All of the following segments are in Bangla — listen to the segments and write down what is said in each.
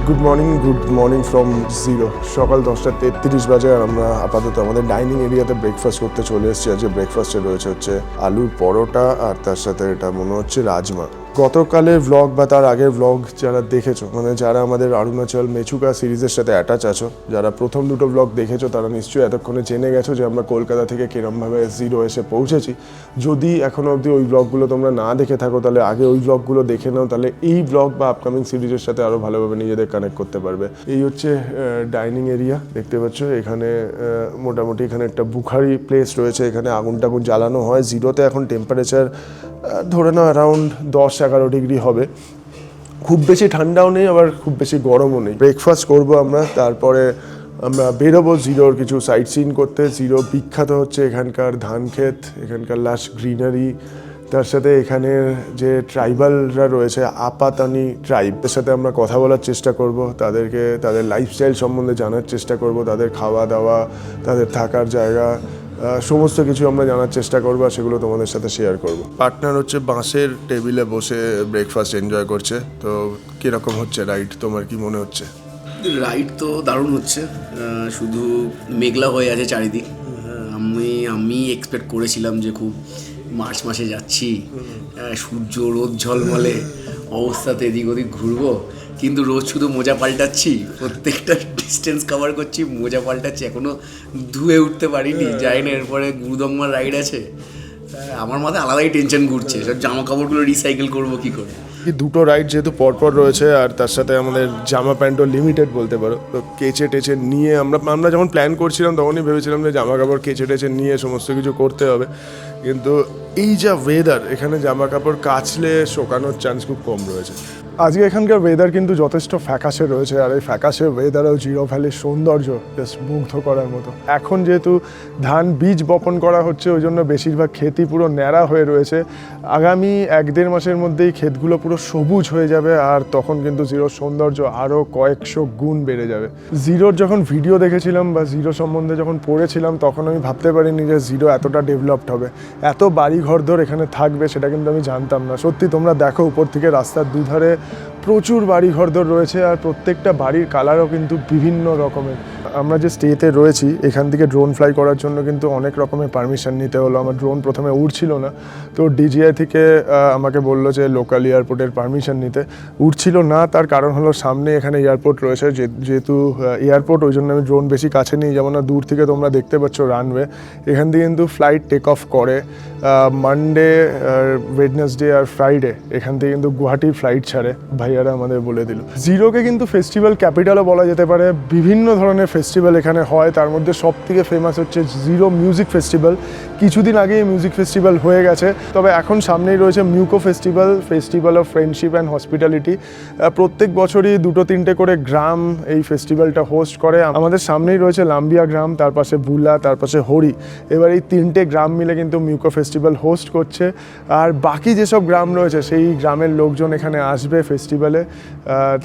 Good morning from zero. সকাল 10:33 বাজে আর আমরা আপাতত আমাদের ডাইনিং এরিয়াতে ব্রেকফাস্ট করতে চলে এসেছি। আজকে ব্রেকফাস্টে রয়েছে হচ্ছে আলুর পরোটা আর তার সাথে এটা মনে হচ্ছে রাজমা। গতকালের ভ্লগ বা তার আগের ভ্লগ যারা দেখেছো, মানে যারা আমাদের অরুণাচল মেচুকা সিরিজের সাথে অ্যাটাচ আছো, যারা প্রথম দুটো ভ্লগ দেখেছো তারা নিশ্চয়ই এতক্ষণে জেনে গেছো যে আমরা কলকাতা থেকে কিরমভাবে জিরো এসে পৌঁছেছি। যদি এখনও অবধি ওই ভ্লগগুলো তোমরা না দেখে থাকো তাহলে আগে ওই ভ্লগগুলো দেখে নাও, তাহলে এই ভ্লগ বা আপকামিং সিরিজের সাথে আরও ভালোভাবে নিজেদের কানেক্ট করতে পারবে। এই হচ্ছে ডাইনিং এরিয়া, দেখতে পাচ্ছ এখানে মোটামুটি এখানে একটা বুখারি প্লেস রয়েছে, এখানে আগুন টাগুন জ্বালানো হয়। জিরোতে এখন টেম্পারেচার ধরে নাও অ্যারাউন্ড 10-11 ডিগ্রি হবে। খুব বেশি ঠান্ডাও নেই আবার খুব বেশি গরমও নেই। ব্রেকফাস্ট করবো আমরা, তারপরে আমরা বেরোবো জিরোর কিছু সাইট সিন করতে। জিরো বিখ্যাত হচ্ছে এখানকার ধান ক্ষেত, এখানকার লাশ গ্রিনারি, তার সাথে এখানের যে ট্রাইবালরা রয়েছে আপাতানি ট্রাইবের সাথে আমরা কথা বলার চেষ্টা করব, তাদেরকে তাদের লাইফস্টাইল সম্বন্ধে জানার চেষ্টা করব, তাদের খাওয়া দাওয়া, তাদের থাকার জায়গা, সমস্ত কিছু আমরা জানার চেষ্টা করবো আর সেগুলো তোমাদের সাথে শেয়ার করব। পার্টনার হচ্ছে বাঁশের টেবিলে বসে ব্রেকফাস্ট এনজয় করছে। তো কীরকম হচ্ছে রাইড, তোমার কি মনে হচ্ছে? রাইড তো দারুণ হচ্ছে, শুধু মেঘলা হয়ে আছে চারিদিক। আমি এক্সপেক্ট করেছিলাম যে খুব মার্চ মাসে যাচ্ছি, সূর্য রোদ ঝলমলে অবস্থাতে এদিক ওদিক ঘুরবো, কিন্তু রোজ শুধু মোজা পাল্টাচ্ছি, প্রত্যেকটা ডিস্টেন্স কভার করছি, মোজা পাল্টাচ্ছি, এখনও ধুয়ে উঠতে পারিনি। যাই না, এরপরে গুরুদম্মার রাইড আছে, আমার মাথায় আলাদাই টেনশন ঘুরছে, সব জামা কাপড়গুলো রিসাইকেল করবো কী করে। দুটো রাইড যেহেতু পরপর রয়েছে আর তার সাথে আমাদের জামা প্যান্টও লিমিটেড বলতে পারো, তো কেচে টেচে নিয়ে আমরা যখন প্ল্যান করছিলাম তখনই ভেবেছিলাম যে জামা কাপড় কেচে টেচে নিয়ে সমস্ত কিছু করতে হবে, কিন্তু এই যা ওয়েদার এখানে জামা কাপড় কাচলে শোকানোর চান্স খুব কম রয়েছে। আজকে এখানকার ওয়েদার কিন্তু যথেষ্ট ফ্যাকাশে রয়েছে, আর এই ফ্যাকাশে ওয়েদারেও জিরো ভ্যালির সৌন্দর্য জাস্ট মুগ্ধ করার মতো। এখন যেহেতু ধান বীজ বপন করা হচ্ছে ওই জন্য বেশিরভাগ ক্ষেতই পুরো ন্যাড়া হয়ে রয়েছে। আগামী 1-1.5 মাসের মধ্যেই ক্ষেতগুলো পুরো সবুজ হয়ে যাবে আর তখন কিন্তু জিরোর সৌন্দর্য আরও কয়েকশো গুণ বেড়ে যাবে। জিরোর যখন ভিডিও দেখেছিলাম বা জিরো সম্বন্ধে যখন পড়েছিলাম তখন আমি ভাবতে পারিনি যে জিরো এতটা ডেভেলপড হবে, এত বাড়ি ঘরদোর এখানে থাকবে সেটা কিন্তু আমি জানতাম না। সত্যি তোমরা দেখো উপর থেকে রাস্তার দুধারে প্রচুর বাড়ি ঘরদোর রয়েছে আর প্রত্যেকটা বাড়ির কালারও কিন্তু বিভিন্ন রকমের। আমরা যে স্টেতে রয়েছি এখান থেকে ড্রোন ফ্লাই করার জন্য কিন্তু অনেক রকমের পারমিশন নিতে হলো। আমার ড্রোন প্রথমে উড়ছিল না, তো ডিজিআই থেকে আমাকে বললো যে লোকাল এয়ারপোর্টের পারমিশন নিতে। উড়ছিল না, তার কারণ হলো সামনে এখানে এয়ারপোর্ট রয়েছে, যেহেতু এয়ারপোর্ট ওই জন্য আমি ড্রোন বেশি কাছে নিই। যেমন দূর থেকে তোমরা দেখতে পাচ্ছ রানওয়ে, এখান থেকে কিন্তু ফ্লাইট টেক অফ করে মানডে, ওয়েডনেসডে আর ফ্রাইডে এখান থেকে কিন্তু গুয়াহাটির ফ্লাইট ছাড়ে, ভাইয়ারা আমাদের বলে দিল। জিরোকে কিন্তু ফেস্টিভ্যাল ক্যাপিটালও বলা যেতে পারে। বিভিন্ন ধরনের ফেস্টিভ্যাল এখানে হয়, তার মধ্যে সব থেকে ফেমাস হচ্ছে জিরো মিউজিক ফেস্টিভ্যাল। কিছুদিন আগেই মিউজিক ফেস্টিভ্যাল হয়ে গেছে, তবে এখন সামনেই রয়েছে Myoko festival of friendship and hospitality. প্রত্যেক বছরই 2-3টে করে গ্রাম এই ফেস্টিভ্যালটা হোস্ট করে। আমাদের সামনেই রয়েছে লাম্বিয়া গ্রাম, তার পাশে বুলা, তার পাশে হরি। এবার এই 3টে গ্রাম মিলে কিন্তু মিউকো ফেস্টিভ্যাল হোস্ট করছে, আর বাকি যেসব গ্রাম রয়েছে সেই গ্রামের লোকজন এখানে আসবে ফেস্টিভ্যালে,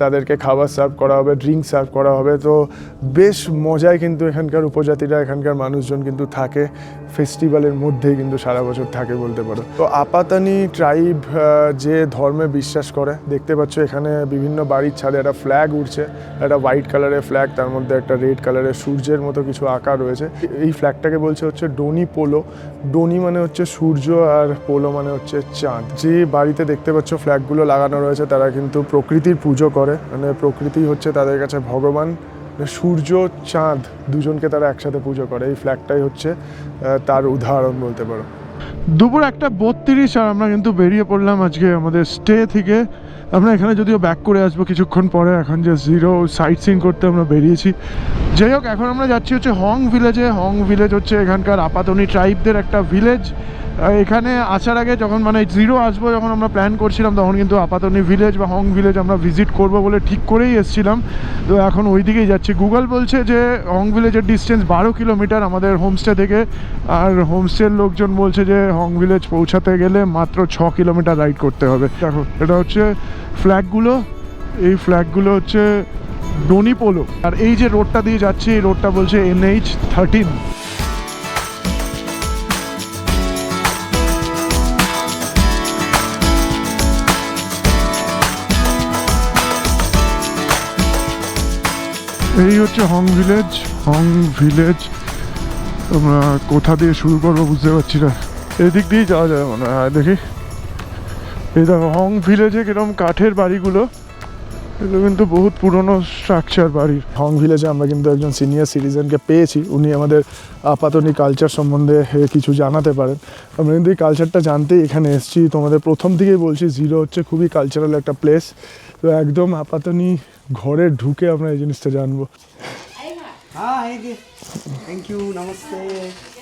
তাদেরকে খাবার সার্ভ করা হবে, ড্রিঙ্ক সার্ভ করা হবে। তো বেশ মজায় কিন্তু এখানকার উপজাতিরা, এখানকার মানুষজন কিন্তু থাকে ফেস্টিভ্যালের মধ্যেই, কিন্তু সারা বছর থাকে বলতে পারো। তো আপাতানি ট্রাইব যে ধর্মে বিশ্বাস করে, দেখতে পাচ্ছ এখানে বিভিন্ন বাড়ির ছাদে একটা ফ্ল্যাগ উঠছে, একটা হোয়াইট কালারের ফ্ল্যাগ, তার মধ্যে একটা রেড কালারের সূর্যের মতো কিছু আঁকা রয়েছে। এই ফ্ল্যাগটাকে বলছে হচ্ছে ডোনি পোলো। ডোনি মানে হচ্ছে সূর্য আর পোলো মানে হচ্ছে চাঁদ। যে বাড়িতে দেখতে পাচ্ছ ফ্ল্যাগগুলো লাগানো রয়েছে তারা কিন্তু প্রকৃতির পুজো করে, মানে প্রকৃতি হচ্ছে তাদের কাছে ভগবান। সূর্য চাঁদ দুজনকে তারা একসাথে পুজো করে, এই ফ্ল্যাগটাই হচ্ছে তার উদাহরণ বলতে পারো। দুপুর 1:32 আর আমরা কিন্তু বেরিয়ে পড়লাম আজকে আমাদের স্টে থেকে। আমরা এখানে যদিও ব্যাক করে আসবো কিছুক্ষণ পরে, এখন যে জিরো সাইট সিন করতে আমরা বেরিয়েছি। যাই হোক, এখন আমরা যাচ্ছি হচ্ছে হং ভিলেজে। হং ভিলেজ হচ্ছে এখানকার আপাতনি ট্রাইবদের একটা ভিলেজ। এখানে আসার আগে যখন মানে জিরো আসবো যখন আমরা প্ল্যান করছিলাম তখন কিন্তু আপাতনি ভিলেজ বা হং ভিলেজ আমরা ভিজিট করব বলে ঠিক করেই এসেছিলাম, তো এখন ওই দিকেই যাচ্ছি। গুগল বলছে যে হং ভিলেজের ডিস্টেন্স 12 কিলোমিটার আমাদের হোমস্টে থেকে, আর হোমস্টের লোকজন বলছে যে হং ভিলেজ পৌঁছাতে গেলে মাত্র 6 কিলোমিটার রাইড করতে হবে। দেখো এটা হচ্ছে ফ্ল্যাগগুলো, এই ফ্ল্যাগগুলো হচ্ছে ডোনি পোলো, আর এই যে রোডটা দিয়ে যাচ্ছে এই রোডটা বলছে NH13। এই হচ্ছে হং ভিলেজ। আমরা কোথা দিয়ে শুরু করবো বুঝতে পারছি না, এদিক দিয়েই যাওয়া যায় মনে হয়। দেখি এই দেখো হং ভিলেজে কিরকম কাঠের বাড়িগুলো, এগুলো কিন্তু বহুত পুরনো স্ট্রাকচার বাড়ির। হং ভিলেজে আমরা কিন্তু একজন সিনিয়র সিটিজেনকে পেয়েছি, উনি আমাদের আপাতনি কালচার সম্বন্ধে কিছু জানাতে পারেন। আমরা কিন্তু এই কালচারটা জানতেই এখানে এসেছি। তোমাদের প্রথম থেকেই বলছি, জিরো হচ্ছে খুবই কালচারাল একটা প্লেস। তো একদম আপাতনি ঘরে ঢুকে আমরা এই জিনিসটা জানবো। थैंक यू नमस्ते।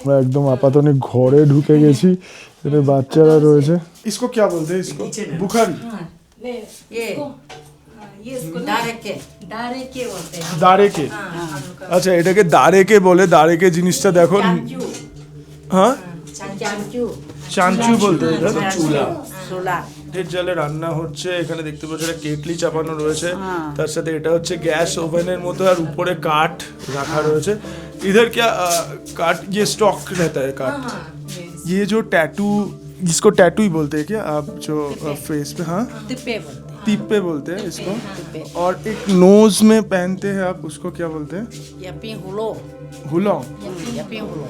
আমরা একদম আপাতনি ঘরে ঢুকে গেছি, এখানে বাচ্চারা রয়েছে। इसको क्या बोलते हैं? इसको बुखारी, ये इसको दारे के बोलते हैं। দাঁড়ে কে। আচ্ছা, এটাকে দাঁড়ে কে বলে। দাঁড়ে কে জিনিসটা দেখো। चांचू, হ্যাঁ, चांचू, চাঞ্চু বলতে হয় এটা। चूल्हा, चूल्हा। কাঠের জালে রান্না হচ্ছে। এখানে দেখতে পাচ্ছ একটা কেটলি চাপানো রয়েছে, তার সাথে এটা হচ্ছে গ্যাস ওভেনের মতো, আর উপরে কাঠ রাখা রয়েছে। इधर क्या काट ये स्टॉक रहता है काट। ये जो टैटू, जिसको टैटू ही बोलते हैं क्या आप, जो फेस पे, हाँ तिप्पे बोलते हैं। तिप्पे बोलते हैं इसको। और एक नोज में पहनते हैं आप, उसको क्या बोलते हैं? यपी हुलो, हुलोंग। यपी हुलो।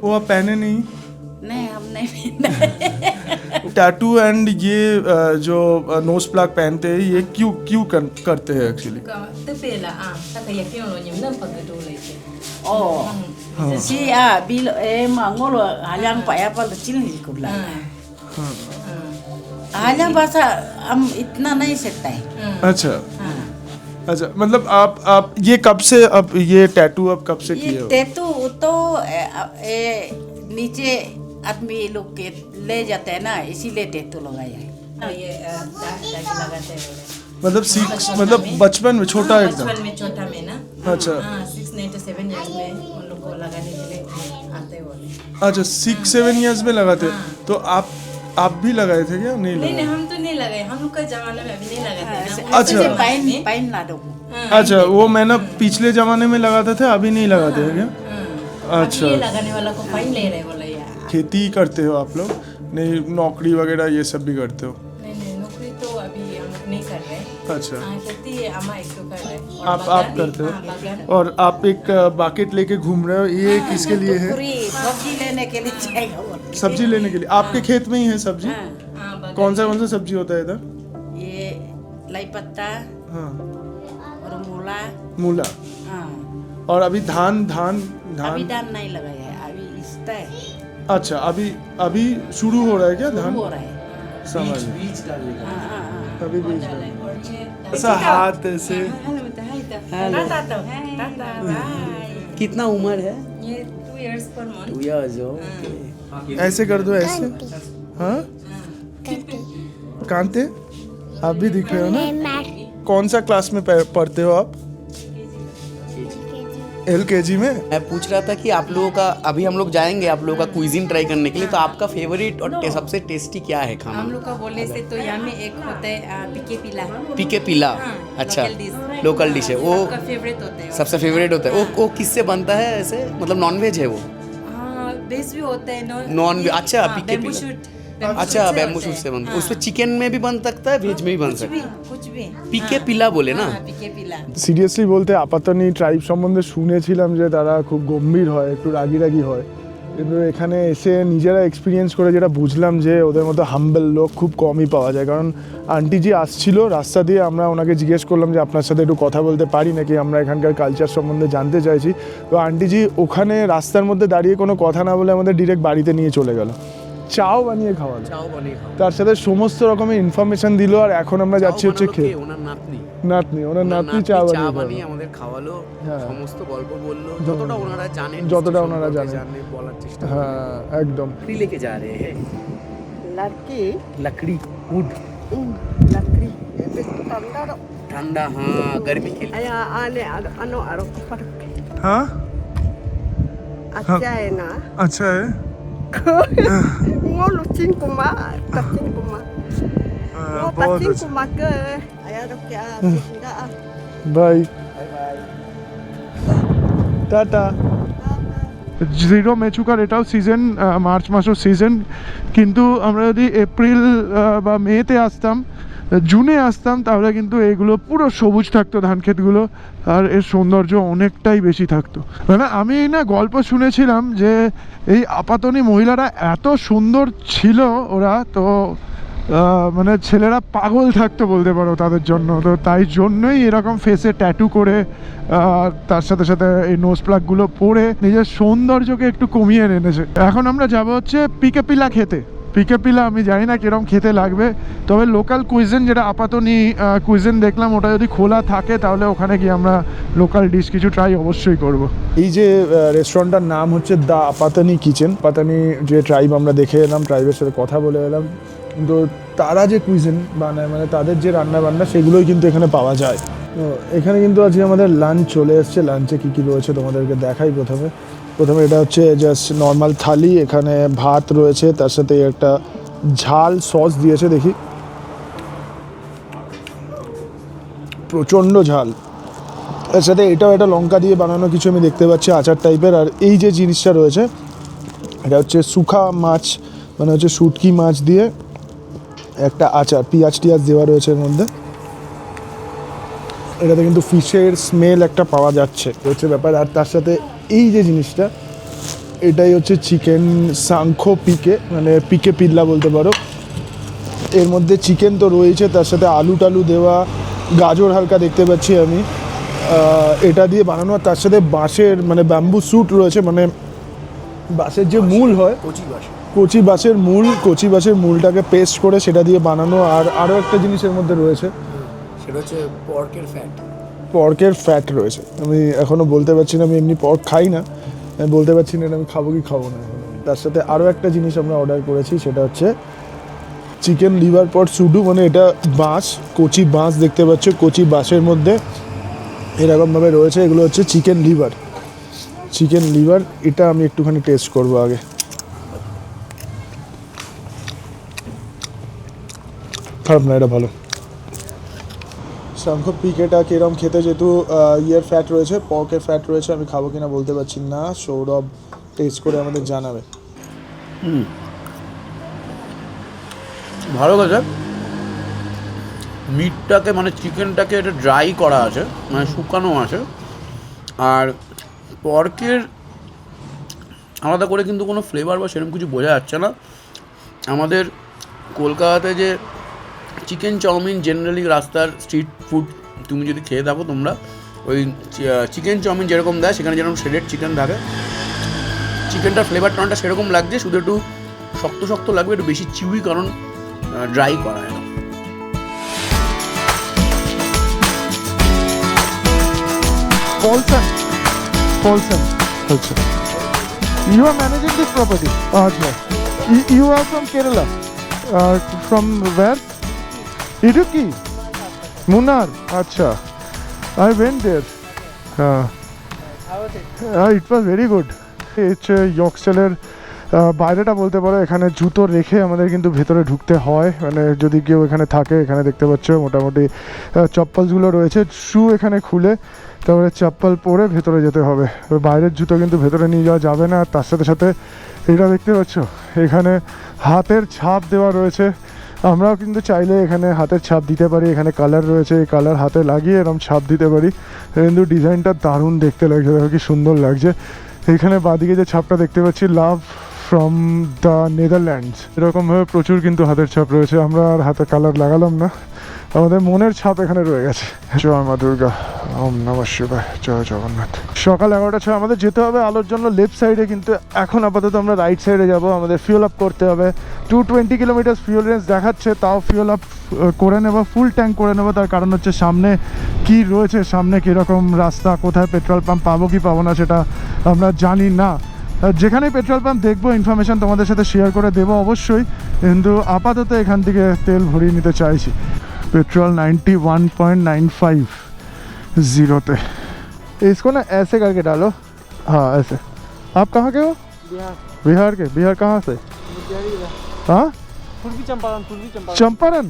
वो आप पहने नहीं? नहीं, हम नहीं पहनते। टैटू एंड ये जो नोज प्लग पहनते हैं, ये क्यों करते हैं एक्चुअली? तिप्पेला taka yपी हुलो nyam pagado leite. Oh, si bil ma ngolo halang pa ya pal chill नहीं कुबला। हालिया भाषा हम इतना नहीं सकता है। अच्छा अच्छा, मतलब आप ये कब से, अब ये टैटू अब कब से किए ये हो? टैटू तो नीचे आदमी लोग के ले जाते हैं ना, इसीलिए टैटू लगाया है। ये दाग लगाते हैं। मतलब मतलब बचपन में छोटा एकदम? बचपन में छोटा में ना। अच्छा 6 नहीं तो 7 इयर्स में उन लोग को लगाने के लिए आते बोले। अच्छा, 6-7 इयर्स में लगाते। तो आप भी लगाए थे क्या? नहीं नहीं लगाए। हम तो नहीं लगाए, हम लोग का जमाने में अभी नहीं लगाते ना। अच्छा। उनके पाइन जमाने में- पाइन ला दो। अच्छा, वो मैं ना पिछले जमाने में लगाते थे, अभी नहीं लगाते हैं क्या? अच्छा, अभी ये लगाने वाला को फाइन ले रहे बोले यार। खेती करते हो आप लोग? नहीं, नौकरी वगैरह ये सब भी करते हो? नहीं नौकरी तो अभी हम लोग नहीं कर रहे। अच्छा, खेती अम्मा एक तो कर रहे हैं। और आप बागान- करते हो? हाँ, बागान। और आप एक बाकेट लेके घूम रहे हो, ये किसके लिए है? पूरी सब्जी लेने के लिए जाएगा वो। सब्जी लेने के लिए? आपके खेत में ही है सब्जी? हाँ, हाँ, बागान। कौन सा सब्जी होता है इधर? ये लाई पत्ता हाँ, और मूला। मूला। हाँ, और अभी धान अभी धान नहीं लगाया है, अभी इसता है, अच्छा, अभी शुरू हो रहा है क्या धान? हो रहा है। समझ गए। हाँ, हाँ, हाँ। अभी बीज और ये ऐसा हाथ से। Hello tata bye. कितना उम्र है? ये 2 years per month। 2 years हो। ऐसे कर दो, ऐसे। हाँ, कांते आप भी दिख रहे हो ना? कौन सा क्लास में पढ़ते हो आप? LKG में? मैं पूछ रहा था कि आप लोगों का, अभी हम लोग जाएंगे आप लोगों का क्विजीन ट्राई करने के लिए, तो आपका फेवरेट और सबसे टेस्टी क्या है खाना? हम लोग का बोले से तो यहाँ में एक होता है पीके पिला। पीके पिला। अच्छा, लोकल डिश है वो, सबका फेवरेट होता है। सबसे फेवरेट होता है वो किससे बनता है ऐसे, मतलब नॉन वेज है वो? हाँ, वेज भी होता है नॉन वेज। अच्छा, पीके बैम्बू पिला। शूट। अच्छा, बैम्बू शूट से बनता है। उसमें चिकन में भी बन सकता है, वेज में भी बन सकता है। कुछ भी पीके पिला बोले ना? पीके पिला। সিরিয়াসলি বলতে আপাতনি ট্রাইব সম্বন্ধে শুনেছিলাম যে তারা খুব গম্ভীর হয়, একটু রাগি হয়, কিন্তু এখানে এসে নিজেরা এক্সপিরিয়েন্স করে যেটা বুঝলাম যে ওদের মতো হাম্বল লোক খুব কমই পাওয়া যায়। কারণ আন্টিজি আসছিল রাস্তা দিয়ে, আমরা ওনাকে জিজ্ঞেস করলাম যে আপনার সাথে একটু কথা বলতে পারি নাকি, আমরা এখানকার কালচার সম্বন্ধে জানতে চাইছি। তো আন্টিজি ওখানে রাস্তার মধ্যে দাঁড়িয়ে কোনো কথা না বলে আমাদের ডিরেক্ট বাড়িতে নিয়ে চলে গেল, চাও বানিয়ে খাওয়ালো, তার সাথে সমস্ত রকমের ইনফরমেশন দিল। আর এখন আমরা যাচ্ছি হচ্ছে খেয়ে। ওনার নাতনি ওনার নাতনি চা বানিয়ে বানিয়ে আমাদের খাওয়ালো, হ্যাঁ। সমস্ত গল্প বললো, যতটা ওনারা জানেন, যতটা ওনারা জানেন। বলার চেষ্টা হ্যাঁ, একদম। लकड़ी लेके जा रहे हैं। लड़की लकड़ी, वुड, लकड़ी ठंडा, हाँ, गर्मी के लिए। आया आने अनो आरो पर हाँ, अच्छा है ना। अच्छा है। ngolo chin kuma tapin kuma बहुत tapin अच्छा। kuma ke aya do kya tinda bye tata. Ziro মেচুকার এটাও সিজন, মার্চ মাসও সিজন, কিন্তু আমরা যদি এপ্রিল বা মেতে আসতাম, জুনে আসতাম, তাহলে কিন্তু এগুলো পুরো সবুজ থাকতো ধান ক্ষেতগুলো, আর এর সৌন্দর্য অনেকটাই বেশি থাকতো। মানে আমি না গল্প শুনেছিলাম যে এই আপাতনি মহিলারা এত সুন্দর ছিল ওরা, তো মানে ছেলেরা পাগল থাকতো বলতে পারো তাদের জন্য, তো তাই জন্যই এরকম ফেসে ট্যাটু করে তার সাথে সাথে এই নোজ প্লাগগুলো পরে নিজের সৌন্দর্যকে একটু কমিয়ে এনেছে। এখন আমরা যাব হচ্ছে পিকে পিলা খেতে। পিকে পিলা আমি জানি না কিরম খেতে লাগবে, তবে লোকাল কুইজিন যেটা আপাতনি কুইজিন দেখলাম, ওটা যদি খোলা থাকে তাহলে ওখানে গিয়ে আমরা লোকাল ডিশ কিছু ট্রাই অবশ্যই করব। এই যে রেস্টুরেন্টটার নাম হচ্ছে দ্য আপাতানি কিচেন। আপাতানি যে ট্রাইব আমরা দেখে এলাম, ট্রাইবের সাথে কথা বলে এলাম, কিন্তু তারা যে কুইজিন বানায়, মানে তাদের যে রান্না বান্না, সেগুলোই কিন্তু এখানে পাওয়া যায়। তো এখানে কিন্তু আজকে আমাদের লাঞ্চ চলে এসছে। লাঞ্চে কী কী রয়েছে তোমাদেরকে দেখাই। প্রথমে এটা হচ্ছে জাস্ট নর্মাল থালি, এখানে ভাত রয়েছে, তার সাথে একটা ঝাল সস দিয়েছে, দেখি প্রচণ্ড ঝাল। তার সাথে এটাও একটা লঙ্কা দিয়ে বানানো কিছু আমি দেখতে পাচ্ছি, আচার টাইপের। আর এই যে জিনিসটা রয়েছে এটা হচ্ছে শুখা মাছ, মানে হচ্ছে শুটকি মাছ দিয়ে একটা আচার, পেঁয়াজ টিয়াজ দেওয়া রয়েছে এর মধ্যে। এটাতে কিন্তু ফিশের স্মেল একটা পাওয়া যাচ্ছে, হচ্ছে ব্যাপার। আর তার সাথে এই যে জিনিসটা, এটাই হচ্ছে চিকেন সাংখো পিকে, মানে পিকে পিল্লা বলতে পারো। এর মধ্যে চিকেন তো রয়েছে, তার সাথে আলু টালু দেওয়া, গাজর হালকা দেখতে পাচ্ছি আমি, এটা দিয়ে বানানো। আর তার সাথে বাঁশের মানে ব্যাম্বু স্যুট রয়েছে, মানে বাঁশের যে মূল হয়, কচি বাঁশের মূলটাকে পেস্ট করে সেটা দিয়ে বানানো। আর আরও একটা জিনিস এর মধ্যে রয়েছে, সেটা হচ্ছে পর্কের ফ্যাট রয়েছে। আমি এখনও বলতে পারছি না, আমি এমনি পর্ক খাই না, আমি বলতে পারছি না এটা আমি খাবো কি খাবো না। তার সাথে আরও একটা জিনিস আমরা অর্ডার করেছি, সেটা হচ্ছে চিকেন লিভার পট সুডু, মানে এটা বাঁশ, কচি বাঁশ দেখতে পাচ্ছ, কচি বাঁশের মধ্যে এরকমভাবে রয়েছে। এগুলো হচ্ছে চিকেন লিভার। এটা আমি একটুখানি টেস্ট করবো আগে। খারাপ না, এটা ভালো। শঙ্খ পিকেটা কিরম খেতে, যেহেতু ইয়ের ফ্যাট রয়েছে, পর্কের ফ্যাট রয়েছে, আমি খাবো কিনা বলতে পারছি না। সৌরভ টেস্ট করে আমাদের জানাবে। ভালো কথা। মিটটাকে মানে চিকেনটাকে এটা ড্রাই করা আছে, মানে শুকানো আছে, আর পর্কের আলাদা করে কিন্তু কোনো ফ্লেভার বা সেরকম কিছু বোঝা যাচ্ছে না। আমাদের কলকাতাতে যে চিকেন চাউমিন জেনারেলি রাস্তার স্ট্রিট ফুড তুমি যদি খেয়ে থাকো তোমরা, ওই চিকেন চাউমিন যেরকম দেয় সেখানে যেরকম শ্রেডেড চিকেন থাকে, চিকেনটার ফ্লেভার টনটা সেরকম লাগছে, শুধু একটু শক্ত শক্ত লাগবে, একটু বেশি চিউই, কারণ ড্রাই করা হয় না। Paulson. Also. You are managing this property? Okay. You are from Kerala? From where? Idukki? Munnar? Acha. I went there. It was very good. It's Yorkshire বাইরেটা বলতে পারো, এখানে জুতো রেখে আমাদের কিন্তু ভেতরে ঢুকতে হয়, মানে যদি কেউ এখানে থাকে। এখানে দেখতে পাচ্ছ মোটামুটি চপ্পলসগুলো রয়েছে, শু এখানে খুলে তারপরে চপ্পল পরে ভেতরে যেতে হবে। বাইরের জুতো কিন্তু ভেতরে নিয়ে যাওয়া যাবে না। তার সাথে সাথে এটা দেখতে পাচ্ছ, এখানে হাতের ছাপ দেওয়া রয়েছে। আমরাও কিন্তু চাইলে এখানে হাতের ছাপ দিতে পারি, এখানে কালার রয়েছে, এই কালার হাতে লাগিয়ে এরকম ছাপ দিতে পারি। কিন্তু ডিজাইনটা দারুণ দেখতে লাগছে, দেখো কি সুন্দর লাগছে। এখানে বাঁদিকে যে ছাপটা দেখতে পাচ্ছি, লাভ ফ্রম দ্য নেদারল্যান্ডস, এরকমভাবে প্রচুর কিন্তু হাতের ছাপ রয়েছে। আমরা আর হাতে কালার লাগালাম না, আমাদের মনের ছাপ এখানে রয়ে গেছে। জয় মা দুর্গা, ওম নমঃ শিবায়, জয় জগন্নাথ। সকাল 11টা 6 আমাদের যেতে হবে আলোর জন্য লেফট সাইডে, কিন্তু এখন আপাতত আমরা রাইট সাইডে যাব। আমাদের ফিউল আপ করতে হবে, 220 কিলোমিটার ফিউল রেঞ্জ দেখাচ্ছে, তাও ফিউল আপ করে নেবো, ফুল ট্যাঙ্ক করে নেবো। তার কারণ হচ্ছে সামনে কি রয়েছে, সামনে কীরকম রাস্তা, কোথায় পেট্রোল পাম্প পাবো কি পাবো না সেটা আমরা জানি না। যেখানে পেট্রোল পাম্প দেখবো ইনফরমেশান তোমাদের সাথে শেয়ার করে দেবো অবশ্যই, কিন্তু আপাতত এখান থেকে তেল ভরিয়ে নিতে চাইছি। पेट्रोल 91.95 जीरोते। इसको ना ऐसे करके डालो, हाँ ऐसे। आप कहाँ के हो? बिहार के। बिहार कहाँ से? हाँ, चंपारण।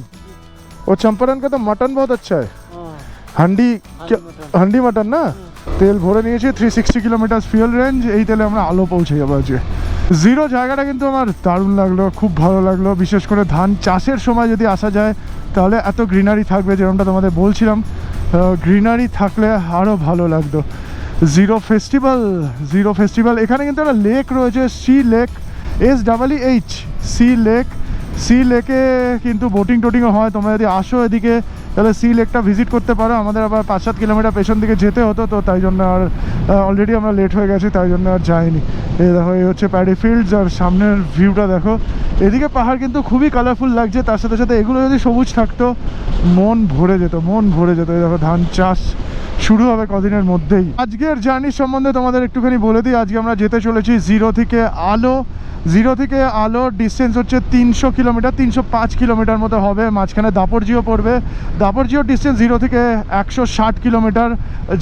और चंपारण का तो मटन बहुत अच्छा है। हंडी मटन ना, তেল ভরে নিয়েছি, 360 কিলোমিটার ফিউল রেঞ্জ। এই তেলে আমরা আলো পৌঁছে যাবো আজকে। জিরো জায়গাটা কিন্তু আমার দারুণ লাগলো, খুব ভালো লাগলো। বিশেষ করে ধান চাষের সময় যদি আসা যায় তাহলে এত গ্রিনারি থাকবে, যেরকমটা তোমাদের বলছিলাম, গ্রিনারি থাকলে আরও ভালো লাগতো। জিরো ফেস্টিভ্যাল এখানে কিন্তু একটা লেক রয়েছে, সি লেক, SEEH সি লেকে কিন্তু বোটিং টোটিংও হয়। তোমরা যদি আসো এদিকে তাহলে সি লেকটা ভিজিট করতে পারো। আমাদের আবার 5-7 কিলোমিটার পেছন দিকে যেতে হতো, তো তাই জন্য আর অলরেডি আমরা লেট হয়ে গেছি, তাই জন্য আর যাইনি। এই দেখো, এই হচ্ছে প্যাডি ফিল্ডস, আর সামনের ভিউটা দেখো। এদিকে পাহাড় কিন্তু খুবই কালারফুল লাগছে, তার সাথে সাথে এগুলো যদি সবুজ থাকতো মন ভরে যেত। এই দেখো ধান চাষ শুরু হবে কদিনের মধ্যেই। আজকের জার্নির সম্বন্ধে তোমাদের একটুখানি বলে দিই। আজকে আমরা যেতে চলেছি জিরো থেকে আলোর ডিস্টেন্স হচ্ছে 300 কিলোমিটার, 305 কিলোমিটার মতো হবে। মাঝখানে দাপরজিও পড়বে। দাপরজিওর ডিস্টেন্স 0 থেকে 160 কিলোমিটার।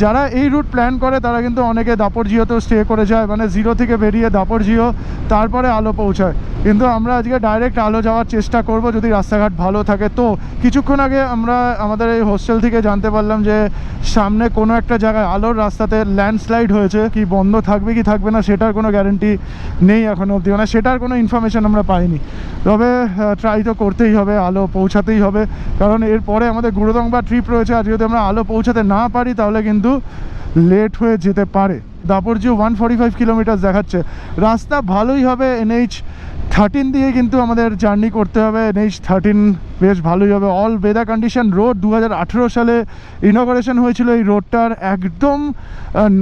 যারা এই রুট প্ল্যান করে তারা কিন্তু অনেকে দাপরজিওতেও স্টে করে যায়, মানে 0 থেকে বেরিয়ে দাপরজিও, তারপরে আলো পৌঁছায়। কিন্তু আমরা আজকে ডাইরেক্ট আলো যাওয়ার চেষ্টা করব যদি রাস্তাঘাট ভালো থাকে। তো কিছুক্ষণ আগে আমরা আমাদের এই হোস্টেল থেকে জানতে পারলাম যে সামনে কোনো একটা জায়গায় আলোর রাস্তাতে ল্যান্ডস্লাইড হয়েছে। কি বন্ধ থাকবে কি থাকবে না সেটার কোনো গ্যারেন্টি নেই এখনও অবধি, মানে সেটার কোনো ইনফরমেশান আমরা পাইনি। তবে ট্রাই তো করতেই হবে, আলো পৌঁছাতেই হবে, কারণ এরপরে আমাদের গুরুদংবা ট্রিপ রয়েছে। আর যদি আমরা আলো পৌঁছাতে না পারি তাহলে কিন্তু লেট হয়ে যেতে পারে। দাপরজিও 145 কিলোমিটার দেখাচ্ছে। রাস্তা ভালোই হবে, NH13 দিয়ে কিন্তু আমাদের জার্নি করতে হবে। NH13 বেশ ভালোই হবে। অল ওয়েদার কন্ডিশন রোড, 2018 সালে ইনগরেশন হয়েছিল এই রোডটার। একদম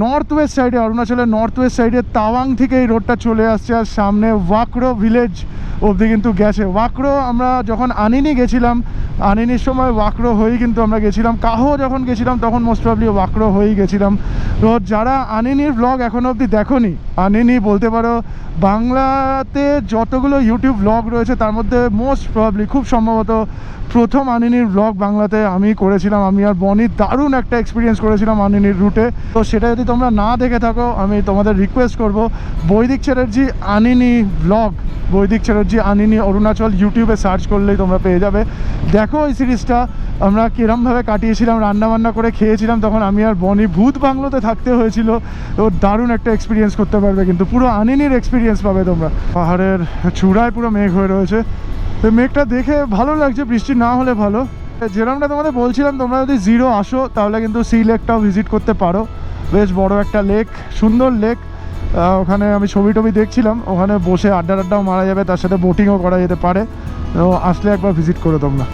নর্থ ওয়েস্ট সাইডে, অরুণাচলের নর্থ ওয়েস্ট সাইডে তাওয়াং থেকে এই রোডটা চলে আসছে, আর সামনে ওয়াকরো ভিলেজ অবধি কিন্তু গেছে। ওয়াকরো আমরা যখন আনিনি গেছিলাম, আনিনির সময় ওয়াকরো হয়েই কিন্তু আমরা গেছিলাম। কাহো যখন গেছিলাম তখন মোস্ট প্রবলি ওয়াকরো হয়েই গেছিলাম। তো যারা আনিনির ব্লগ এখনও অবধি দেখোনি, আনিনি বলতে পারো বাংলাতে যতগুলো ইউটিউব ব্লগ রয়েছে তার মধ্যে মোস্ট প্রবলি খুব সম্ভবত প্রথম আনিনির ব্লগ বাংলাতে আমি করেছিলাম। আমি আর বনি দারুণ একটা এক্সপিরিয়েন্স করেছিলাম আনিনির রুটে। তো সেটা যদি তোমরা না দেখে থাকো আমি তোমাদের রিকোয়েস্ট করব, বৈদিক চ্যাটার্জি আনিনি ব্লগ, বৈদিক চ্যাটার্জি আনিনি অরুণাচল ইউটিউবে সার্চ করলেই তোমরা পেয়ে যাবে। দেখো এই সিরিজটা আমরা কীরমভাবে কাটিয়েছিলাম, রান্নাবান্না করে খেয়েছিলাম। তখন আমি আর বনি ভূত বাংলোতে থাকতে হয়েছিল। তো দারুণ একটা এক্সপিরিয়েন্স করতে পারবে, কিন্তু পুরো আনিনির এক্সপিরিয়েন্স পাবে তোমরা। পাহাড়ের চূড়ায় পুরো মেঘ হয়ে রয়েছে, তো মেঘটা দেখে ভালো লাগছে, বৃষ্টি না হলে ভালো। যেরকমটা তোমাদের বলছিলাম, তোমরা যদি জিরো আসো তাহলে কিন্তু সি লেকটাও ভিজিট করতে পারো। বেশ বড় একটা লেক, সুন্দর লেক। ওখানে আমি ছবি টবি দেখছিলাম, ওখানে বসে আড্ডাও মারা যাবে, তার সাথে বোটিংও করা যেতে পারে। তো আসলে একবার ভিজিট করো তোমরা।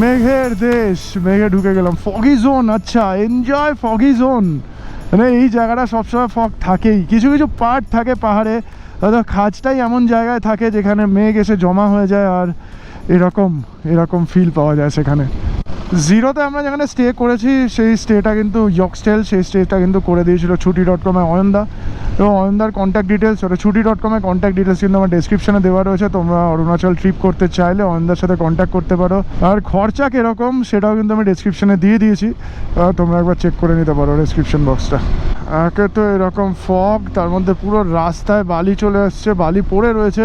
মেঘের দেশ, মেঘে ঢুকে গেলাম। ফগি জোন, আচ্ছা, এনজয় ফগি জোন। মানে এই জায়গাটা সবসময় ফগ থাকেই। কিছু কিছু পার্ট থাকে পাহাড়ে, হয়তো খাজটাই এমন জায়গায় থাকে যেখানে মেঘ এসে জমা হয়ে যায়, আর এরকম ফিল পাওয়া যায় সেখানে। জিরোতে আমরা যেখানে স্টে করেছি সেই স্টেটা কিন্তু ইয়ক্সটেল, সেই স্টেটা কিন্তু করে দিয়েছিল ছুটি.com-এ অয়নদা। এবং অয়নদার কন্ট্যাক্ট ডিটেলস, ওটা ছুটি.com-এ কন্ট্যাক্ট ডিটেলস কিন্তু আমার ডেসক্রিপশনে দেওয়া রয়েছে। তোমরা অরুণাচল ট্রিপ করতে চাইলে অয়নদার সাথে কন্ট্যাক্ট করতে পারো। আর খরচা কীরকম সেটাও কিন্তু আমি ডেসক্রিপশনে দিয়ে দিয়েছি, তোমরা একবার চেক করে নিতে পারো ডেসক্রিপশন বক্সটা। একে তো এরকম ফগ, তার মধ্যে পুরো রাস্তায় বালি চলে আসছে, বালি পড়ে রয়েছে,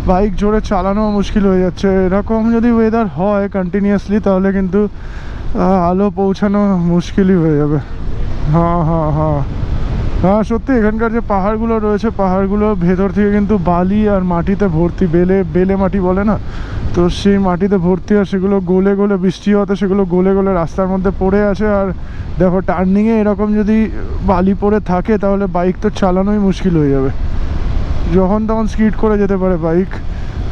বাইক জোরে চালানো মুশকিল হয়ে যাচ্ছে। এরকম যদি ওয়েদার হয় কন্টিনিউয়াসলি তাহলে কিন্তু আলো পৌঁছানো মুশকিলই হয়ে যাবে। হ্যাঁ সত্যি, এখানকার যে পাহাড়গুলো রয়েছে, পাহাড়গুলোর ভেতর থেকে কিন্তু বালি আর মাটিতে ভর্তি, বেলে মাটি বলে না, তো সেই মাটিতে ভর্তি। আর সেগুলো গলে গলে, বৃষ্টি হতে সেগুলো গলে গলে রাস্তার মধ্যে পড়ে আছে। আর দেখো টার্নিংয়ে এরকম যদি বালি পড়ে থাকে তাহলে বাইক তো চালানোই মুশকিল হয়ে যাবে, যখন তখন স্কিড করে যেতে পারে বাইক।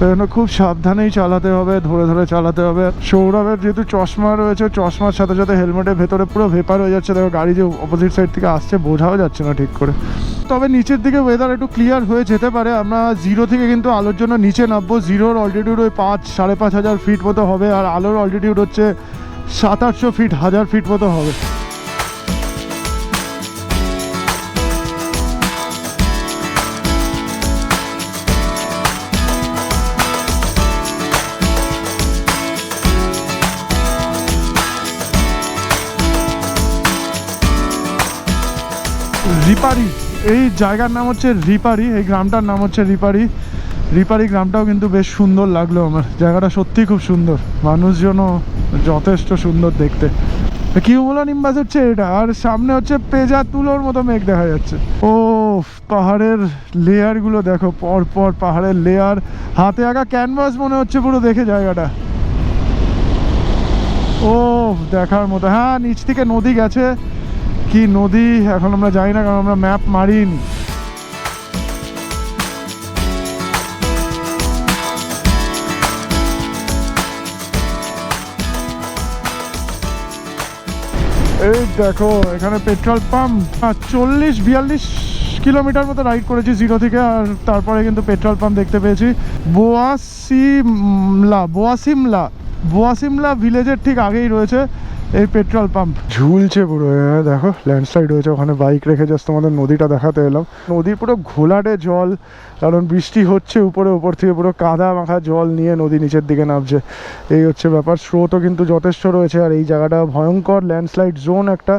জন্য খুব সাবধানেই চালাতে হবে, ধরে ধরে চালাতে হবে। সৌরভের যেহেতু চশমা রয়েছে, চশমার সাথে সাথে হেলমেটের ভেতরে পুরো ভেপার হয়ে যাচ্ছে। দেখো গাড়ি যে অপোজিট সাইড থেকে আসছে বোঝাও যাচ্ছে না ঠিক করে। তবে নিচের দিকে ওয়েদার একটু ক্লিয়ার হয়ে যেতে পারে। আমরা জিরো থেকে কিন্তু আলোর জন্য নিচে নামবো। জিরোর অলটিটিউড ওই 5-5.5 ফিট মতো হবে, আর আলোর অলটিটিউড হচ্ছে 700-800 ফিট, 1000 ফিট মতো হবে। রিপারি, এই জায়গার নাম হচ্ছে রিপারি, এই গ্রামটার নাম হচ্ছে রিপারি। রিপারি গ্রামটাও কিন্তু বেশ সুন্দর লাগলো আমার, জায়গাটা সত্যি খুব সুন্দর, মানুষজনও যথেষ্ট সুন্দর দেখতে। কিউমুলো নিম্বাস হচ্ছে এটা, আর সামনে হচ্ছে পেজা তুলোর মতো মেঘ দেখা যাচ্ছে। ও পাহাড়ের লেয়ারগুলো দেখো, পর পর পাহাড়ের লেয়ার, হাতে আঁকা ক্যানভাস মনে হচ্ছে পুরো দেখে জায়গাটা। ও দেখার মতো। হ্যাঁ, নিচ থেকে নদী গেছে, কি নদী এখন আমরা জানি না, কারণ আমরা ম্যাপ মারিনি। এই দেখো এখানে পেট্রোল পাম্প, 40-42 কিলোমিটার মতো রাইড করেছি জিরো থেকে, আর তারপরে কিন্তু পেট্রোল পাম্প দেখতে পেয়েছি। বোয়াসিমলা ভিলেজের ঠিক আগেই রয়েছে এই পেট্রোল পাম্প। ঝুলছে পুরো, দেখো ল্যান্ডস্লাইড হয়েছে ওখানে, বাইক রেখে জাস্ট তোমাদের নদীটা দেখাতে এলাম। নদীর পুরো ঘোলাটে জল, কারণ বৃষ্টি হচ্ছে উপরে, উপর থেকে পুরো কাদা মাখা জল নিয়ে নদী নিচের দিকে নামছে, এই হচ্ছে ব্যাপার। স্রোতও কিন্তু যথেষ্ট রয়েছে, আর এই জায়গাটা ভয়ঙ্কর ল্যান্ডস্লাইড জোন একটা,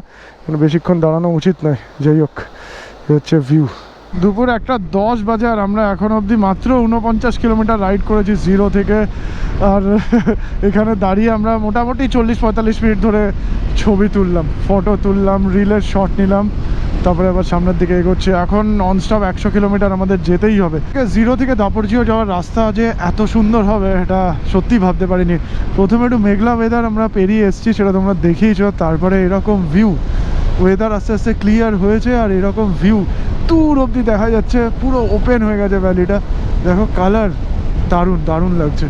বেশিক্ষণ দাঁড়ানো উচিত নয়। যাই হোক, এই হচ্ছে ভিউ। দুপুর 1:10 বাজে, আর আমরা এখন অবধি মাত্র 49 কিলোমিটার রাইড করেছি জিরো থেকে। আর এখানে দাঁড়িয়ে আমরা মোটামুটি 40-45 মিনিট ধরে ছবি তুললাম, ফটো তুললাম, রিলের শট নিলাম, তারপরে আবার সামনের দিকে এগোচ্ছি। এখন ননস্টপ 100 কিলোমিটার আমাদের যেতেই হবে। জিরো থেকে দাপরজিও যাওয়ার রাস্তা যে এত সুন্দর হবে এটা সত্যি ভাবতে পারিনি। প্রথমে একটু মেঘলা ওয়েদার আমরা পেরিয়ে এসেছি, সেটা তোমরা দেখেইছো। তারপরে এরকম ভিউ, ওয়েদার আস্তে আস্তে ক্লিয়ার হয়েছে, আর এরকম ভিউ দূর অবধি দেখা যাচ্ছে, পুরো ওপেন হয়ে গেছে ভ্যালিটা। দেখো কালার, দারুণ দারুণ লাগছে।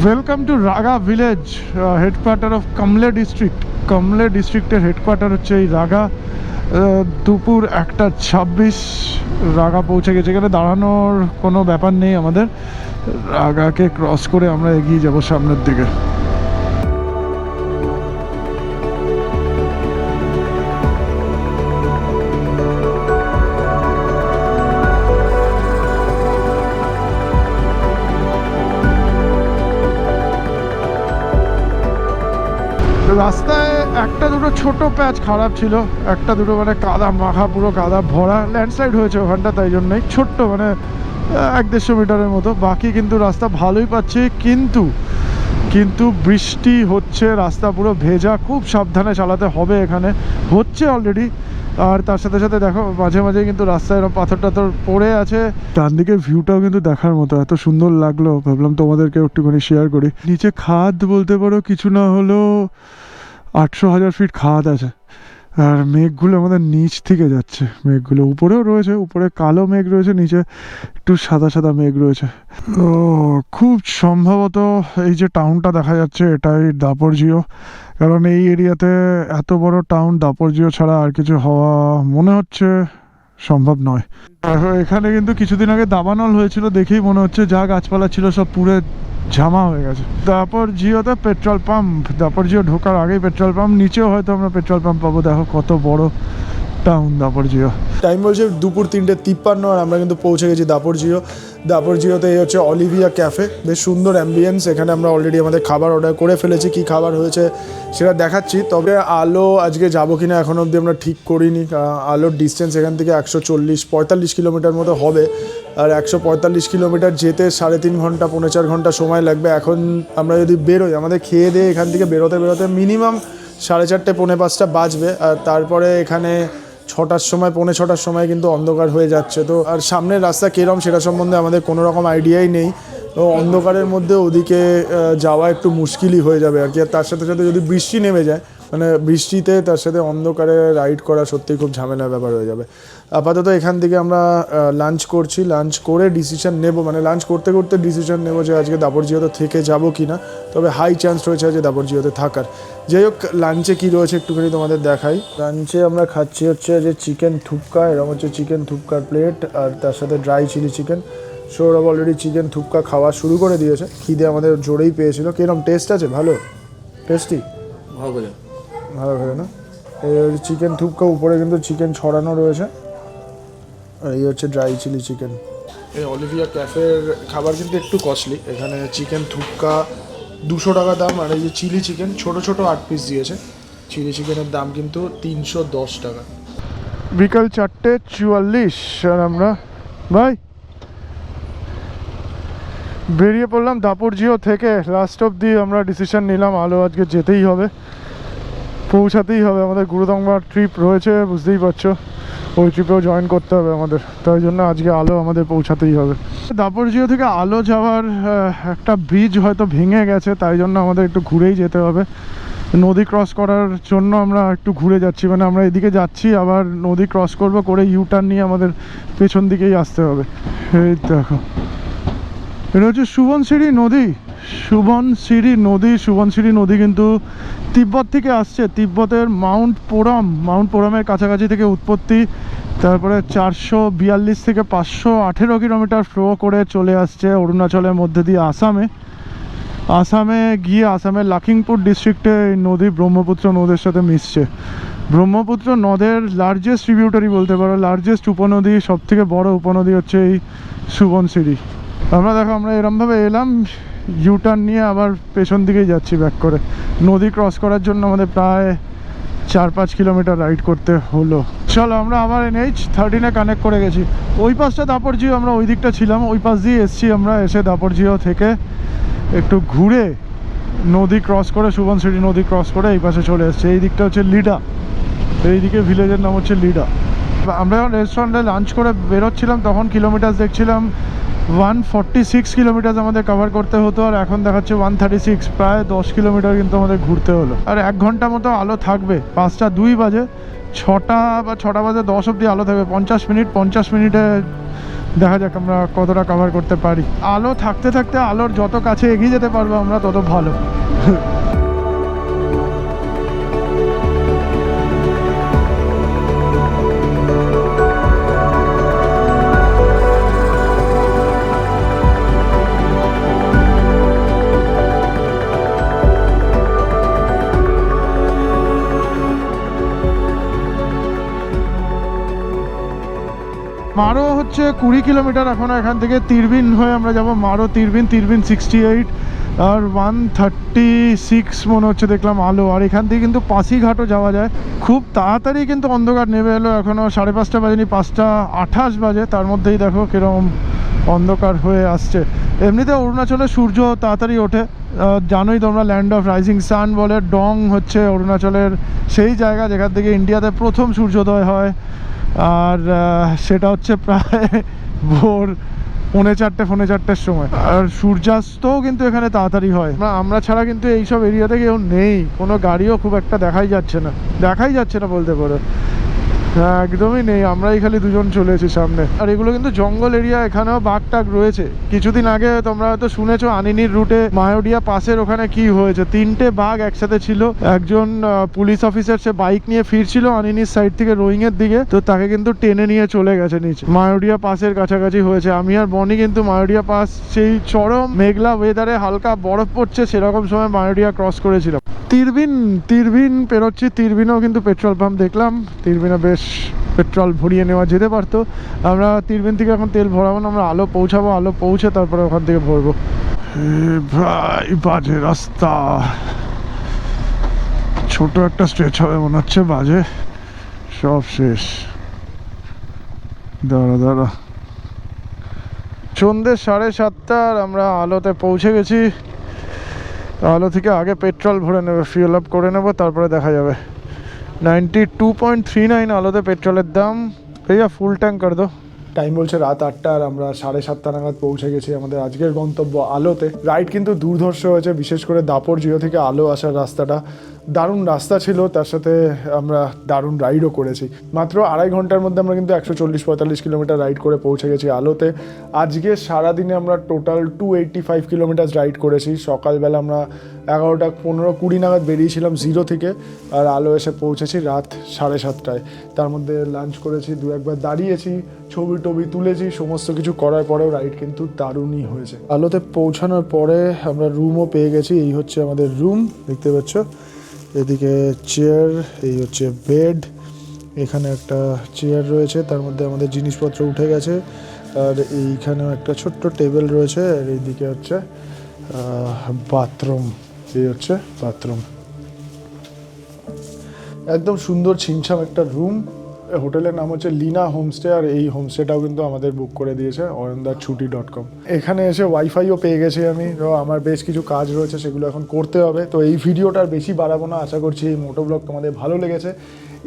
Welcome to Raga village, headquarter of Kamle district. Kamle ডিস্ট্রিক্টের হেডকোয়ার্টার হচ্ছে এই রাগা। দুপুর 1:26 রাগা পৌঁছে গেছে। এখানে দাঁড়ানোর কোনো ব্যাপার নেই আমাদের, রাগাকে ক্রস করে আমরা এগিয়ে যাব সামনের দিকে। রাস্তায় একটা দুটো ছোট প্যাচ খারাপ ছিল, একটা দুটো মানে কাদা মাখা, পুরো কাদা ভরা, ল্যান্ডস্লাইড হয়েছে ওখানটা, তাই জন্যই ছোট্ট মানে 150 মিটারের মতো। বাকি কিন্তু রাস্তা ভালোই পাচ্ছি, কিন্তু বৃষ্টি হচ্ছে, রাস্তা পুরো ভেজা, খুব সাবধানে চালাতে হবে। এখানে হচ্ছে অলরেডি, আর তার সাথে সাথে দেখো মাঝে মাঝে কিন্তু রাস্তায় এরকম পাথর টাথর পড়ে আছে। ডান দিকের ভিউটাও কিন্তু দেখার মতো, এত সুন্দর লাগলো, ভাবলাম তোমাদেরকে একটুখানি শেয়ার করি। নিচে খাদ বলতে পারো, কিছু না হলেও 800,000 ফিট খাদ আছে, আর মেঘগুলো আমাদের নিচ থেকে যাচ্ছে। মেঘগুলো উপরেও রয়েছে, উপরে কালো মেঘ রয়েছে, নিচে একটু সাদা সাদা মেঘ রয়েছে। ও খুব সম্ভবত এই যে টাউনটা দেখা যাচ্ছে এটাই দাপরজিও, কারণ এই এরিয়াতে এত বড় টাউন দাপরজিও ছাড়া আর কিছু হওয়া মনে হচ্ছে সম্ভব নয়। এখানে কিন্তু কিছুদিন আগে দাবানল হয়েছিল, দেখেই মনে হচ্ছে যা গাছপালা ছিল সব পুরো ঝামা হয়ে গেছে। দাপরজিওতে পেট্রোল পাম্প, দাপরজিও ঢোকার আগেই পেট্রোল পাম্প, নিচেও হয়তো আমরা পেট্রোল পাম্প পাবো। দেখো কত বড় টাউন দাপরজিও। টাইম বলছে দুপুর 3:53, আর আমরা কিন্তু পৌঁছে গেছি দাপরজিও। দাপরজিওতে এই হচ্ছে অলিভিয়া ক্যাফে, বেশ সুন্দর অ্যাম্বিয়েন্স। এখানে আমরা অলরেডি আমাদের খাবার অর্ডার করে ফেলেছি, কি খাবার হয়েছে সেটা দেখাচ্ছি। তবে আলো আজকে যাবো কিনা এখন অবধি আমরা ঠিক করিনি। আলোর ডিস্টেন্স এখান থেকে 140-45 কিলোমিটার মতো হবে, আর 145 কিলোমিটার যেতে 3.5 ঘন্টা 4.5 ঘন্টা সময় লাগবে। এখন আমরা যদি বেরোই, আমাদের খেয়ে দিয়ে এখান থেকে বেরোতে মিনিমাম 4:30 পৌনে 5টা বাজবে, আর তারপরে এখানে 6টার সময় 6:45 সময় কিন্তু অন্ধকার হয়ে যাচ্ছে। তো আর সামনের রাস্তা কীরকম সেটা সম্বন্ধে আমাদের কোনো রকম আইডিয়াই নেই। তো অন্ধকারের মধ্যে ওদিকে যাওয়া একটু মুশকিলই হয়ে যাবে আর কি। আর তার সাথে সাথে যদি বৃষ্টি নেমে যায়, মানে বৃষ্টিতে তার সাথে অন্ধকারে রাইড করা সত্যিই খুব ঝামেলার ব্যাপার হয়ে যাবে। আপাতত এখান থেকে আমরা লাঞ্চ করছি, লাঞ্চ করে ডিসিশন নেব, মানে লাঞ্চ করতে করতে ডিসিশন নেব যে আজকে দাপরজিওতে থেকে যাব কি না। তবে হাই চান্স রয়েছে যে দাপরজিওতে থাকার। যাই হোক, লাঞ্চে কী রয়েছে একটুখানি তোমাদের দেখাই। লাঞ্চে আমরা খাচ্ছি হচ্ছে যে চিকেন থুপকা, এরকম হচ্ছে চিকেন থুপকার প্লেট, আর তার সাথে dry chilli chicken. Sourav already chicken থুপকা খাওয়া শুরু করে দিয়েছে, খিদে আমাদের জোরেই পেয়েছিল। কিরকম টেস্ট আছে? ভালো টেস্টি, ভালো করে না? এই চিকেন থুপকা, উপরে কিন্তু চিকেন ছড়ানো রয়েছে, আর এই হচ্ছে ড্রাই চিলি চিকেন। এই অলিভিয়া ক্যাফের খাবার কিন্তু একটু কস্টলি। এখানে চিকেন থুপকা 200 টাকা দাম, আর এই যে চিলি চিকেন ছোটো ছোটো 8 পিস দিয়েছে, চিলি চিকেনের দাম কিন্তু 310 টাকা। বিকাল 4:44 আর আমরা ভাই বেরিয়ে পড়লাম দাপুরজিও থেকে। লাস্ট অবধি আমরা ডিসিশন নিলাম আলো আজকে যেতেই হবে, পৌঁছাতেই হবে। আমাদের গুরুদম্বার ট্রিপ রয়েছে, বুঝতেই পারছো, ওই ট্রিপেও জয়েন করতে হবে আমাদের, তাই জন্য আজকে আলো আমাদের পৌঁছাতেই হবে। দাপুরজিও থেকে আলো যাওয়ার একটা ব্রিজ হয়তো ভেঙে গেছে, তাই জন্য আমাদের একটু ঘুরেই যেতে হবে। নদী ক্রস করার জন্য আমরা একটু ঘুরে যাচ্ছি, মানে আমরা এদিকে যাচ্ছি আবার নদী ক্রস করব, করে ইউটার্ন নিয়ে আমাদের পেছন দিকেই আসতে হবে। এই দেখো এটা হচ্ছে সুবনশিরি নদী। সুবনশিরি নদী কিন্তু তিব্বত থেকে আসছে। তিব্বতের মাউন্ট পোরামের কাছাকাছি থেকে উৎপত্তি, তারপরে 442 থেকে 518 কিলোমিটার ফ্লো করে চলে আসছে অরুণাচলের মধ্যে দিয়ে আসামে গিয়ে আসামের লখিমপুর ডিস্ট্রিক্টে এই নদী ব্রহ্মপুত্র নদের সাথে মিশছে। ব্রহ্মপুত্র নদের লার্জেস্ট ট্রিবিউটারি বলতে পারো, লার্জেস্ট উপনদী, সবথেকে বড় উপনদী হচ্ছে এই সুবনশিরি। আমরা এরমভাবে এলাম, ইউটার্ন নিয়ে আবার পেছন দিকেই যাচ্ছি ব্যাক করে। নদী ক্রস করার জন্য আমাদের প্রায় 4-5 কিলোমিটার রাইড করতে হলো। চলো আমরা আবার NH13 কানেক্ট করে গেছি। ওই পাশটা দাপুরজিও, আমরা ওই দিকটা ছিলাম, ওই পাশ দিয়ে এসছি আমরা। এসে দাপুরজিও থেকে একটু ঘুরে নদী ক্রস করে, সুবনশিরি নদী ক্রস করে এই পাশে চলে এসছে। এই দিকটা হচ্ছে লিডা, এইদিকে ভিলেজের নাম হচ্ছে লিডা। আমরা যখন রেস্টুরেন্টে লাঞ্চ করে বেরোচ্ছিলাম তখন কিলোমিটার দেখছিলাম 146 কিলোমিটার আমাদের কভার করতে হতো, আর এখন দেখাচ্ছে 136, প্রায় 10 কিলোমিটার কিন্তু আমাদের ঘুরতে হলো। আর 1 ঘন্টা মতো আলো থাকবে, 5:02 বাজে, 6টা বাজে 10 অবধি আলো থাকবে। 50 মিনিটে দেখা যাক আমরা কতটা কভার করতে পারি। আলো থাকতে থাকতে আলোর যত কাছে এগিয়ে যেতে পারবো আমরা তত ভালো। মারো হচ্ছে 20 কিলোমিটার এখন এখান থেকে। তিরবিন হয়ে আমরা যাবো মারো, তিরবিন 68, আর 136 মনে হচ্ছে দেখলাম আলো। আর এখান থেকে কিন্তু পাসিঘাটও যাওয়া যায় খুব তাড়াতাড়ি, কিন্তু অন্ধকার নেমে এলো। এখনও 5:30 বাজেনি, 5:28 বাজে, তার মধ্যেই দেখো কিরকম অন্ধকার হয়ে আসছে। এমনিতে অরুণাচলে সূর্য তাড়াতাড়ি ওঠে, জানোই তোমরা, ল্যান্ড অফ রাইজিং সান বলে। ডং হচ্ছে অরুণাচলের সেই জায়গা যেখান থেকে ইন্ডিয়াতে প্রথম সূর্যোদয় হয়, আর সেটা হচ্ছে প্রায় ভোর 4:45-4:45 সময়। আর সূর্যাস্তও কিন্তু এখানে তাড়াতাড়ি হয়। আমরা ছাড়া কিন্তু এইসব এরিয়াতে কেউ নেই, কোনো গাড়িও খুব একটা দেখাই যাচ্ছে না বলতে পারো, একদমই নেই। আমরাই খালি দুজন চলে এসেছি সামনে। আর এগুলো কিন্তু জঙ্গল এরিয়া, এখানেও বাঘ টাঘ রয়েছে। কিছুদিন আগে তোমরা হয়তো শুনেছো আনিনির রুটে মায়োডিয়া পাসের ওখানে কি হয়েছে, 3টে বাঘ একসাথে ছিল। একজন পুলিশ অফিসার, সে বাইক নিয়ে ফিরছিল আনিনির সাইড থেকে রোয়িংয়ের দিকে, তো তাকে কিন্তু টেনে নিয়ে চলে গেছে নিচে। মায়োডিয়া পাসের কাছাকাছি হয়েছে। আমি আর বনি কিন্তু মায়োডিয়া পাস, সেই চরম মেঘলা ওয়েদারে হালকা বরফ পড়ছে সেরকম সময় মায়োডিয়া ক্রস করেছিলাম। তিরবিন পেরোচ্ছি। তিরবিনেও কিন্তু পেট্রোল পাম্প দেখলাম, তিরবিনে বেশ পেট্রোল ভরিয়ে নেওয়া যেতে পারতো। আমরা তিরবিন থেকে এখন তেল ভরাবো না, আমরা আলো পৌঁছাবো, আলো পৌঁছে তারপরে ওখান থেকে ভরবো। ভাই বাজে রাস্তা, ছোট একটা স্ট্রেচ হবে মনে হচ্ছে, বাজে সব শেষ। দাঁড়া সন্ধ্যে 7:30 আর আমরা আলোতে পৌঁছে গেছি। আলো থেকে আগে পেট্রোল ভরে নেবে, ফিউল আপ করে নেবো, তারপরে দেখা যাবে। 92.39 আলোতে পেট্রোলের দাম। ভাইয়া ফুল ট্যাঙ্ক কর দো। টাইম বলছে রাত 8টা, আর আমরা 7:30 নাগাদ পৌঁছে গেছি আমাদের আজকের গন্তব্য আলোতে। রাইড কিন্তু দুর্ধর্ষ হয়েছে, বিশেষ করে দাপুরজিও থেকে আলো আসার রাস্তাটা দারুণ রাস্তা ছিল, তার সাথে আমরা দারুণ রাইডও করেছি। মাত্র 2.5 ঘন্টার মধ্যে আমরা কিন্তু 140-45 কিলোমিটার রাইড করে পৌঁছে গেছি আলোতে। আজকে সারাদিনে আমরা টোটাল 285 কিলোমিটার রাইড করেছি। সকালবেলা আমরা 11টা 15-20 নাগাদ বেরিয়েছিলাম জিরো থেকে, আর আলো এসে পৌঁছেছি রাত 7:30টায়। তার মধ্যে লাঞ্চ করেছি, 2-1বার দাঁড়িয়েছি, ছবি টবি তুলেছি, সমস্ত কিছু করার পরেও রাইড কিন্তু দারুণই হয়েছে। আলোতে পৌঁছানোর পরে আমরা রুমও পেয়ে গেছি। এই হচ্ছে আমাদের রুম, দেখতে পাচ্ছ। এদিকে চেয়ার, এই হচ্ছে বেড, এখানে একটা চেয়ার রয়েছে, তার মধ্যে আমাদের জিনিসপত্র উঠে গেছে। আর এইখানেও একটা ছোট্ট টেবিল রয়েছে, আর এইদিকে হচ্ছে বাথরুম। এই হচ্ছে বাথরুম। একদম সুন্দর ছিমছাম একটা রুম। হোটেলের নাম হচ্ছে লিনা হোমস্টে, আর এই হোমস্টেটাও কিন্তু আমাদের বুক করে দিয়েছে oyandarchuti.com। এখানে এসে ওয়াইফাইও পেয়ে গেছি আমি, তো আমার বেশ কিছু কাজ রয়েছে সেগুলো এখন করতে হবে। তো এই ভিডিওটার বেশি বাড়াবো না, আশা করছি এই মোটো ব্লগ তোমাদের ভালো লেগেছে।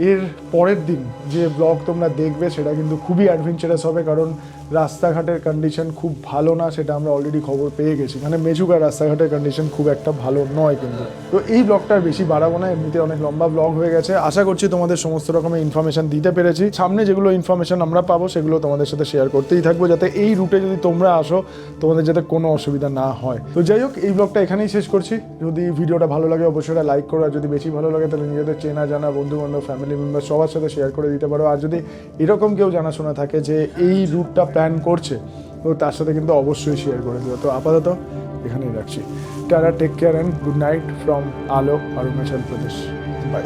এর পরের দিন যে ব্লগ তোমরা দেখবে সেটা কিন্তু খুবই অ্যাডভেঞ্চারাস হবে, কারণ রাস্তাঘাটের কন্ডিশন খুব ভালো না, সেটা আমরা অলরেডি খবর পেয়ে গেছি। মানে মেচুকার রাস্তাঘাটের কন্ডিশন খুব একটা ভালো নয় কিন্তু। তো এই ব্লগটার বেশি বাড়াবো না, এমনিতে অনেক লম্বা ব্লগ হয়ে গেছে। আশা করছি তোমাদের সমস্ত রকমের ইনফরমেশন দিতে পেরেছি। সামনে যেগুলো ইনফরমেশন আমরা পাবো সেগুলো তোমাদের সাথে শেয়ার করতেই থাকবো, যাতে এই রুটে যদি তোমরা আসো তোমাদের যাতে কোনো অসুবিধা না হয়। তো যাই হোক, এই ব্লগটা এখানেই শেষ করছি। যদি ভিডিওটা ভালো লাগে অবশ্যই লাইক করো, আর যদি বেশি ভালো লাগে তাহলে নিজেদের চেনা জানা বন্ধুবান্ধব ফ্যামিলি মেম্বার সবার সাথে শেয়ার করে দিতে পারো। আর যদি এরকম কেউ জানাশোনা থাকে যে এই রুটটা প্ল্যান করছে, তো তার সাথে কিন্তু অবশ্যই শেয়ার করে দিও। তো আপাতত এখানেই রাখছি। Tata, take care and good night from Alo, Arunachal Pradesh. By.